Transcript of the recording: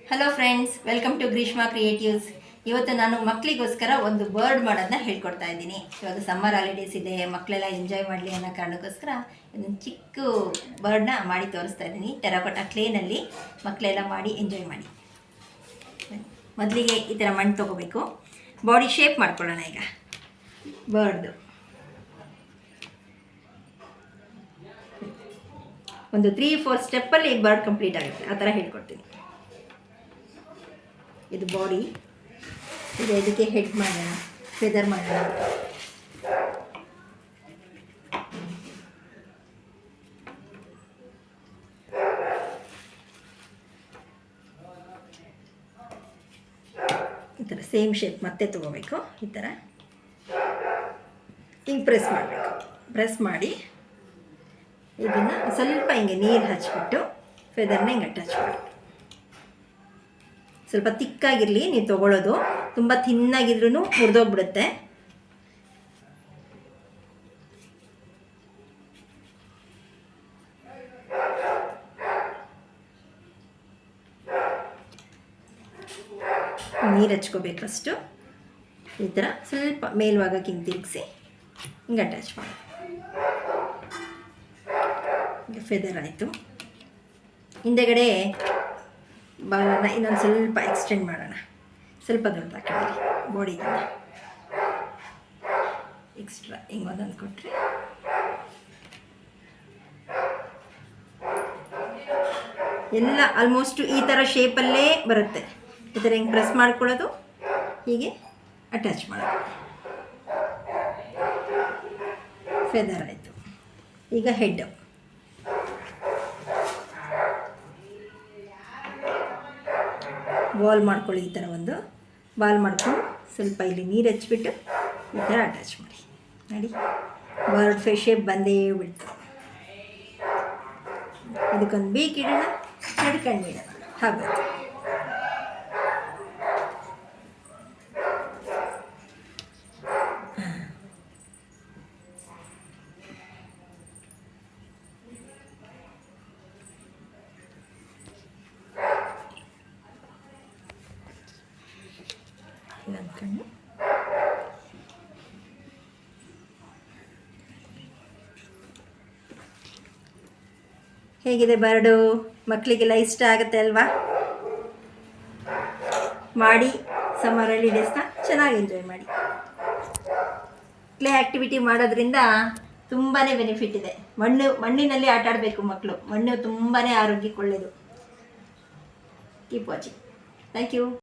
Hello friends, welcome to Greeshma creatives. ಇವತ್ತು ನಾನು ಮಕ್ಕಳಿಗೋಸ್ಕರ ಒಂದು ಬರ್ಡ್ ಮಾಡೋದನ್ನ ಹೇಳ್ಕೊಡ್ತಾ ಇದ್ದೀನಿ. ಇವಾಗ ಸಮ್ಮರ್ ಹಾಲಿಡೇಸ್ ಇದೆ, ಮಕ್ಕಳೆಲ್ಲ ಎಂಜಾಯ್ ಮಾಡಲಿ ಅನ್ನೋ ಕಾರಣಕ್ಕೋಸ್ಕರ ಇದೊಂದು ಚಿಕ್ಕ ಬರ್ಡ್ನ ಮಾಡಿ ತೋರಿಸ್ತಾ ಇದ್ದೀನಿ. ಟೆರಾಕೋಟಾ ಕ್ಲೇನಲ್ಲಿ ಮಕ್ಕಳೆಲ್ಲ ಮಾಡಿ ಎಂಜಾಯ್ ಮಾಡಿ. ಮೊದಲಿಗೆ ಈ ಥರ ಮಣ್ಣು ತೊಗೋಬೇಕು. ಬಾಡಿ ಶೇಪ್ ಮಾಡ್ಕೊಳ್ಳೋಣ. ಈಗ ಬರ್ಡ್ದು ಒಂದು 3-4 ಸ್ಟೆಪ್ಪಲ್ಲಿ ಬರ್ಡ್ ಕಂಪ್ಲೀಟ್ ಆಗುತ್ತೆ. ಆ ಥರ ಹೇಳ್ಕೊಡ್ತೀನಿ. ಇದು ಬಾಡಿ ಇದೆ, ಇದಕ್ಕೆ ಹೆಡ್ ಮಾಡೋಣ, ಫೆದರ್ ಮಾಡೋಣ. ಈ ಥರ ಸೇಮ್ ಶೇಪ್ ಮತ್ತೆ ತೊಗೋಬೇಕು. ಈ ಥರ ಹಿಂಗೆ ಪ್ರೆಸ್ ಮಾಡಬೇಕು. ಪ್ರೆಸ್ ಮಾಡಿ ಇದನ್ನು ಸ್ವಲ್ಪ ಹಿಂಗೆ ನೀರು ಹಚ್ಬಿಟ್ಟು ಫೆದರ್ನ ಹಿಂಗೆ ಅಟ್ಯಾಚ್ ಮಾಡಿ. ಸ್ವಲ್ಪ ತಿಕ್ಕಾಗಿರಲಿ ನೀವು ತೊಗೊಳ್ಳೋದು. ತುಂಬ ಥಿನ್ನಾಗಿದ್ರೂ ಮುರಿದೋಗ್ಬಿಡುತ್ತೆ. ನೀರು ಹಚ್ಕೋಬೇಕು ಫಸ್ಟು. ಈ ಥರ ಸ್ವಲ್ಪ ಮೇಲ್ಭಾಗಕ್ಕೆ ಹಿಂಗೆ ತಿರುಗಿಸಿ ಹಿಂಗೆ ಅಟ್ಯಾಚ್ ಮಾಡಿ. ಫೆದರ್ ಆಯಿತು. ಹಿಂದೆಗಡೆ ಬಾಲನ ಇನ್ನೊಂದು ಸ್ವಲ್ಪ ಎಕ್ಸ್ಟೆಂಡ್ ಮಾಡೋಣ. ಸ್ವಲ್ಪ ದೊಡ್ಡ ಹಾಕಿರಿ ಬಾಡಿಗೆ ಎಕ್ಸ್ಟ್ರಾ ಹಿಂಗೆ ಒಂದೊಂದು ಕೊಟ್ಟರೆ ಎಲ್ಲ ಆಲ್ಮೋಸ್ಟು ಈ ಥರ ಶೇಪಲ್ಲೇ ಬರುತ್ತೆ. ಈ ಥರ ಹಿಂಗೆ ಪ್ರೆಸ್ ಮಾಡ್ಕೊಳ್ಳೋದು, ಹೀಗೆ ಅಟ್ಯಾಚ್ ಮಾಡೋದು. ಫೆದರ್ ಆಯಿತು. ಈಗ ಹೆಡ್. ಬಾಲ್ ಮಾಡ್ಕೊಳ್ಳಿ. ಈ ಥರ ಒಂದು ಬಾಲ್ ಮಾಡ್ಕೊಂಡು ಸ್ವಲ್ಪ ಇಲ್ಲಿ ನೀರು ಹಚ್ಬಿಟ್ಟು ಈ ಥರ ಅಟ್ಯಾಚ್ ಮಾಡಿ. ನೋಡಿ, ಬರ್ಡ್ ಫೇಸ್ ಶೇಪ್ ಬಂದೇ ಬಿಡ್ತು. ಇದಕ್ಕೊಂದು ಬೀಕ್ ಇಡೋಣ, ನಡ್ಕೊಂಡು ಇಡೋಣ. ಹಾಗೆ ಅಂದ್ಕೊಂಡು ಹೇಗಿದೆ ಬರ್ಡು? ಮಕ್ಕಳಿಗೆಲ್ಲ ಇಷ್ಟ ಆಗುತ್ತೆ ಅಲ್ವಾ? ಮಾಡಿ ಸಮ್ಮರ್ ಹಾಲಿಡೇಸ್ನ ಚೆನ್ನಾಗಿ ಎಂಜಾಯ್ ಮಾಡಿ. ಪ್ಲೇ ಆ್ಯಕ್ಟಿವಿಟಿ ಮಾಡೋದ್ರಿಂದ ತುಂಬಾ ಬೆನಿಫಿಟ್ ಇದೆ. ಮಣ್ಣಿನಲ್ಲಿ ಆಟ ಆಡಬೇಕು ಮಕ್ಕಳು. ಮಣ್ಣು ತುಂಬಾ ಆರೋಗ್ಯಕ್ಕೆ ಒಳ್ಳೆಯದು. Keep watching. Thank you.